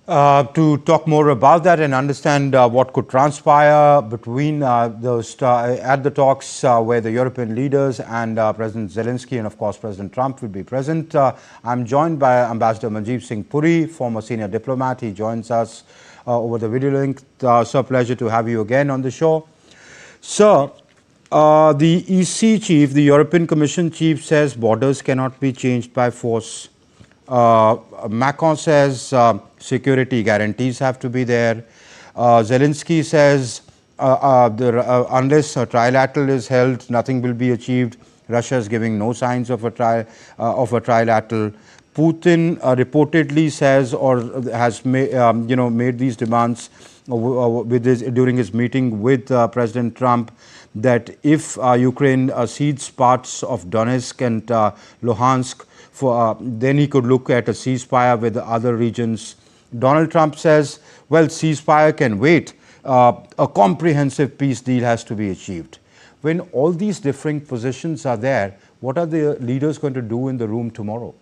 To talk more about that and understand what could transpire between at the talks where the European leaders and President Zelensky and, of course, President Trump will be present. I'm joined by Ambassador Manjeev Singh Puri, former senior diplomat. He joins us over the video link. Sir, pleasure to have you again on the show. Sir, the EC chief, the European Commission chief, says borders cannot be changed by force. Macron says security guarantees have to be there. Zelensky says unless a trilateral is held, nothing will be achieved. Russia is giving no signs of a trilateral. Putin reportedly says or has made these demands during his meeting with President Trump, that if Ukraine cedes parts of Donetsk and Luhansk, then he could look at a ceasefire with the other regions. Donald Trump says, well, ceasefire can wait. A comprehensive peace deal has to be achieved. When all these differing positions are there, what are the leaders going to do in the room tomorrow?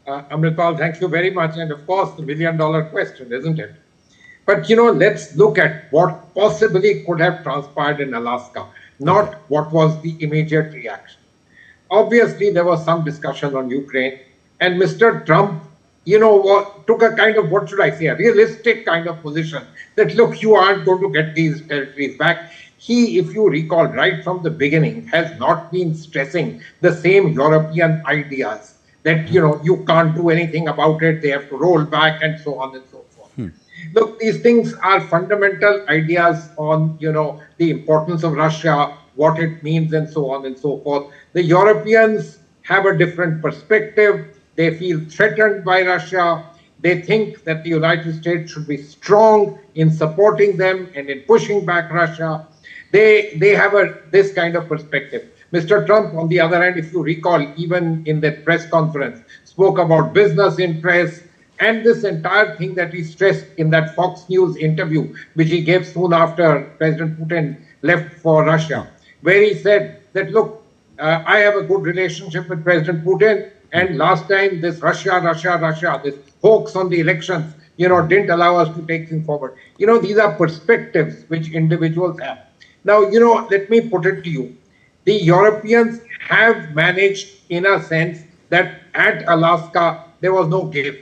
Amritpal, thank you very much. And of course, the million-dollar question, isn't it? But, let's look at what possibly could have transpired in Alaska, not what was the immediate reaction. Obviously, there was some discussion on Ukraine, and Mr. Trump, took a kind of, a realistic kind of position that, look, you aren't going to get these territories back. He, if you recall, right from the beginning, has not been stressing the same European ideas that, you can't do anything about it, they have to roll back, and so on and so forth. Look, these things are fundamental ideas on, the importance of Russia, what it means, and so on and so forth. The Europeans have a different perspective. They feel threatened by Russia. They think that the United States should be strong in supporting them and in pushing back Russia. They have this kind of perspective. Mr. Trump, on the other hand, if you recall, even in that press conference, spoke about business interests and this entire thing that he stressed in that Fox News interview, which he gave soon after President Putin left for Russia, where he said that, look, I have a good relationship with President Putin, and last time this Russia, this hoax on the elections, didn't allow us to take things forward. These are perspectives which individuals have. Now, let me put it to you. The Europeans have managed, in a sense, that at Alaska, there was no give.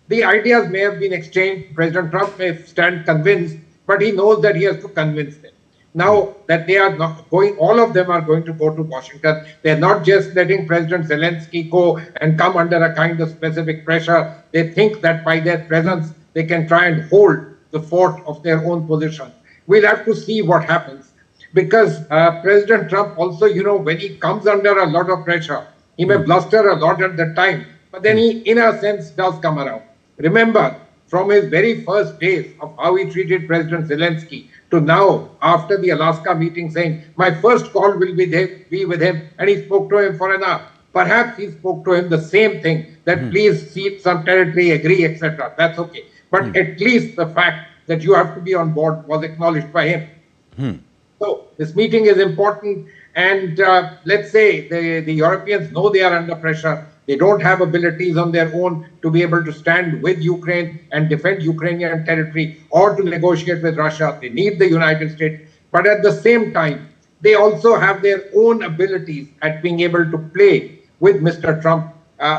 The ideas may have been exchanged. President Trump may stand convinced, but he knows that he has to convince them. Now that they are not going, all of them are going to go to Washington. They're not just letting President Zelensky go and come under a kind of specific pressure. They think that by their presence, they can try and hold the fort of their own position. We'll have to see what happens. Because President Trump also, when he comes under a lot of pressure, he may bluster a lot at the time, but then he, in a sense, does come around. Remember, from his very first days of how he treated President Zelensky to now, after the Alaska meeting, saying, my first call will be with him, and he spoke to him for an hour. Perhaps he spoke to him the same thing, that please cede some territory, agree, etc. That's okay. But at least the fact that you have to be on board was acknowledged by him. So this meeting is important, and let's say the Europeans know they are under pressure. They don't have abilities on their own to be able to stand with Ukraine and defend Ukrainian territory or to negotiate with Russia. They need the United States. But at the same time, they also have their own abilities at being able to play with Mr. Trump.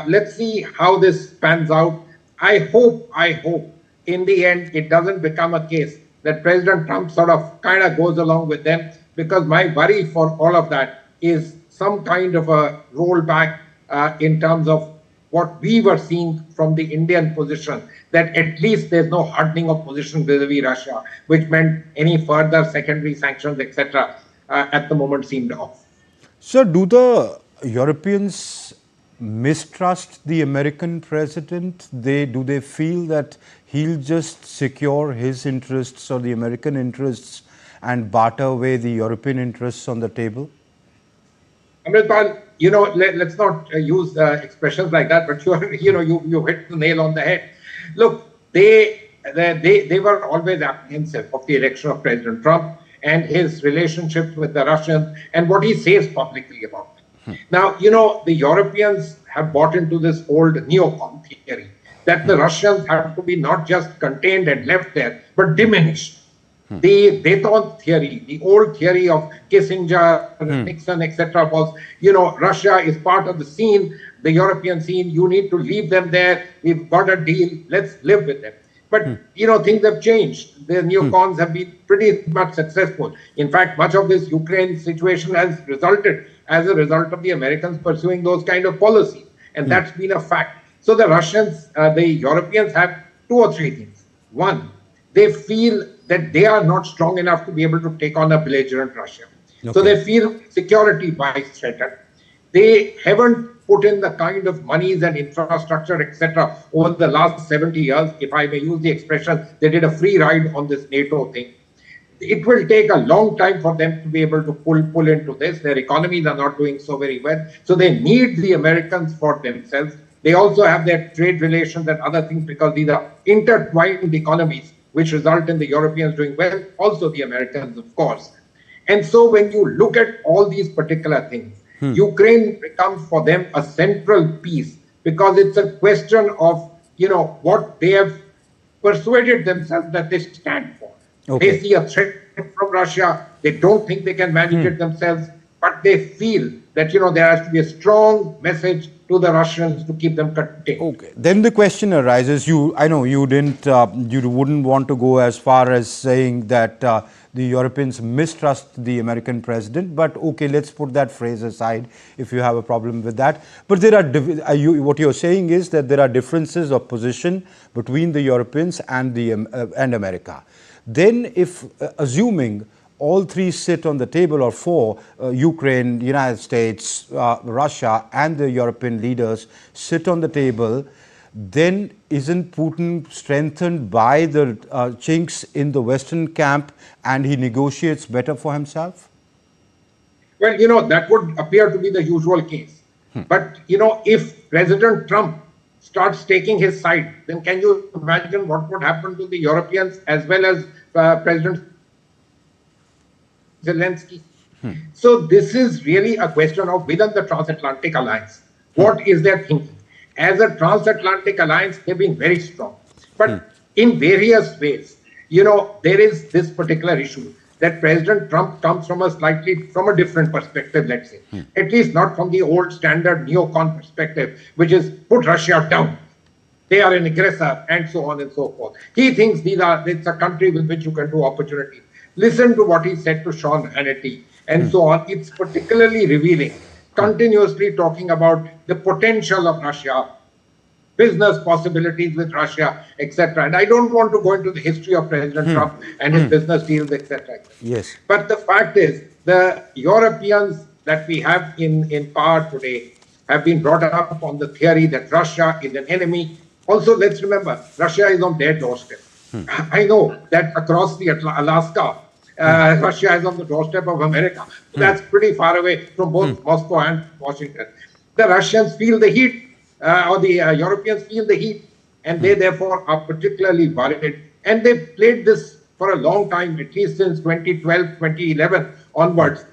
Let's see how this pans out. I hope in the end it doesn't become a case that President Trump sort of kind of goes along with them, because my worry for all of that is some kind of a rollback in terms of what we were seeing from the Indian position, that at least there's no hardening of position vis-a-vis Russia, which meant any further secondary sanctions, etc., at the moment seemed off. So do the Europeans mistrust the American president? Do they feel that he'll just secure his interests or the American interests and barter away the European interests on the table? Amritpal, let's not use expressions like that, but you hit the nail on the head. Look, they were always apprehensive of the election of President Trump and his relationships with the Russians and what he says publicly about them. Now, the Europeans have bought into this old neocon theory that the Russians have to be not just contained and left there, but diminished. The Dayton theory, the old theory of Kissinger, Nixon, etc., was, Russia is part of the scene, the European scene. You need to leave them there. We've got a deal. Let's live with them. But, things have changed. The neocons have been pretty much successful. In fact, much of this Ukraine situation has resulted as a result of the Americans pursuing those kind of policies. And that's been a fact. So the Russians, the Europeans have two or three things. One, they feel that they are not strong enough to be able to take on a belligerent Russia. Okay. So they feel security-wise threatened. They haven't put in the kind of monies and infrastructure, etc., over the last 70 years. If I may use the expression, they did a free ride on this NATO thing. It will take a long time for them to be able to pull into this. Their economies are not doing so very well. So they need the Americans for themselves. They also have their trade relations and other things because these are intertwined economies, which result in the Europeans doing well, also the Americans, of course. And so when you look at all these particular things, Ukraine becomes for them a central piece because it's a question of, what they have persuaded themselves that they stand for. Okay. They see a threat from Russia. They don't think they can manage it themselves, but they feel that, there has to be a strong message to the Russians to keep them contained. Okay. Then the question arises, I know you wouldn't want to go as far as saying that the Europeans mistrust the American president, but okay, let's put that phrase aside if you have a problem with that. But there are, what you're saying is that there are differences of position between the Europeans and and America. Then if, assuming all three sit on the table, or four, Ukraine, United States, Russia, and the European leaders sit on the table, then isn't Putin strengthened by the chinks in the Western camp and he negotiates better for himself? Well, that would appear to be the usual case. But, if President Trump starts taking his side, then can you imagine what would happen to the Europeans as well as President Zelensky? So this is really a question of within the transatlantic alliance. What is their thinking? As a transatlantic alliance, they've been very strong. But in various ways, there is this particular issue that President Trump comes from a different perspective, let's say. At least not from the old standard neocon perspective, which is put Russia down. They are an aggressor and so on and so forth. He thinks it's a country with which you can do opportunity. Listen to what he said to Sean Hannity and so on. It's particularly revealing, continuously talking about the potential of Russia, business possibilities with Russia, etc. And I don't want to go into the history of President Trump and his business deals, etc. Yes. But the fact is, the Europeans that we have in power today have been brought up on the theory that Russia is an enemy. Also, let's remember, Russia is on their doorstep. I know that across the Alaska, Russia is on the doorstep of America. That's pretty far away from both Moscow and Washington. The Russians feel the heat, or the Europeans feel the heat, and they therefore are particularly worried. And they played this for a long time, at least since 2012, 2011 onwards,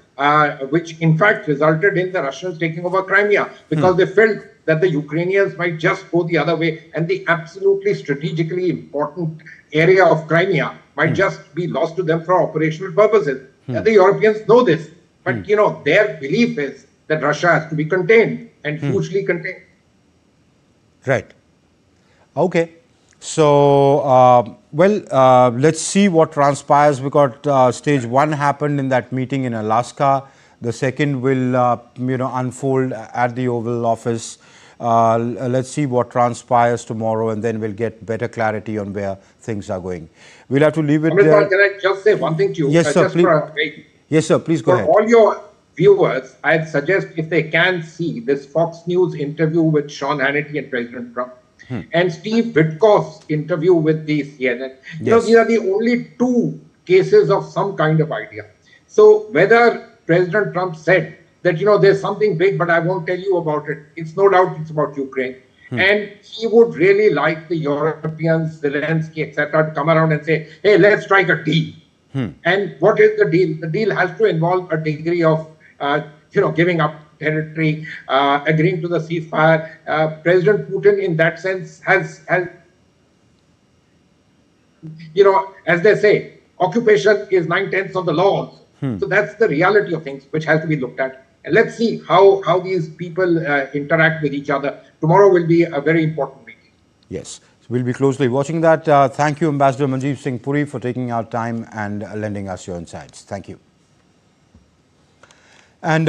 which in fact resulted in the Russians taking over Crimea, because they felt that the Ukrainians might just go the other way, and the absolutely strategically important area of Crimea might just be lost to them for operational purposes. And the Europeans know this, but their belief is that Russia has to be contained and hugely contained. Right. Okay. So, let's see what transpires, because stage one happened in that meeting in Alaska. The second will, unfold at the Oval Office. Let's see what transpires tomorrow, and then we'll get better clarity on where things are going. We'll have to leave it there. Can I just say one thing to you? Yes, sir. Please. Yes, sir. Please go ahead. For all your viewers, I'd suggest if they can see this Fox News interview with Sean Hannity and President Trump, and Steve Witkoff's interview with the CNN. Yes. These are the only two cases of some kind of idea. So whether President Trump said that, there's something big, but I won't tell you about it. It's no doubt it's about Ukraine. And he would really like the Europeans, Zelensky, etc., to come around and say, hey, let's strike a deal. And what is the deal? The deal has to involve a degree of, giving up territory, agreeing to the ceasefire. President Putin, in that sense, has, as they say, occupation is 9/10 of the law also. So that's the reality of things which has to be looked at. And let's see how these people interact with each other. Tomorrow will be a very important meeting. Yes, so we'll be closely watching that. Thank you, Ambassador Manjeev Singh Puri, for taking our time and lending us your insights. Thank you. And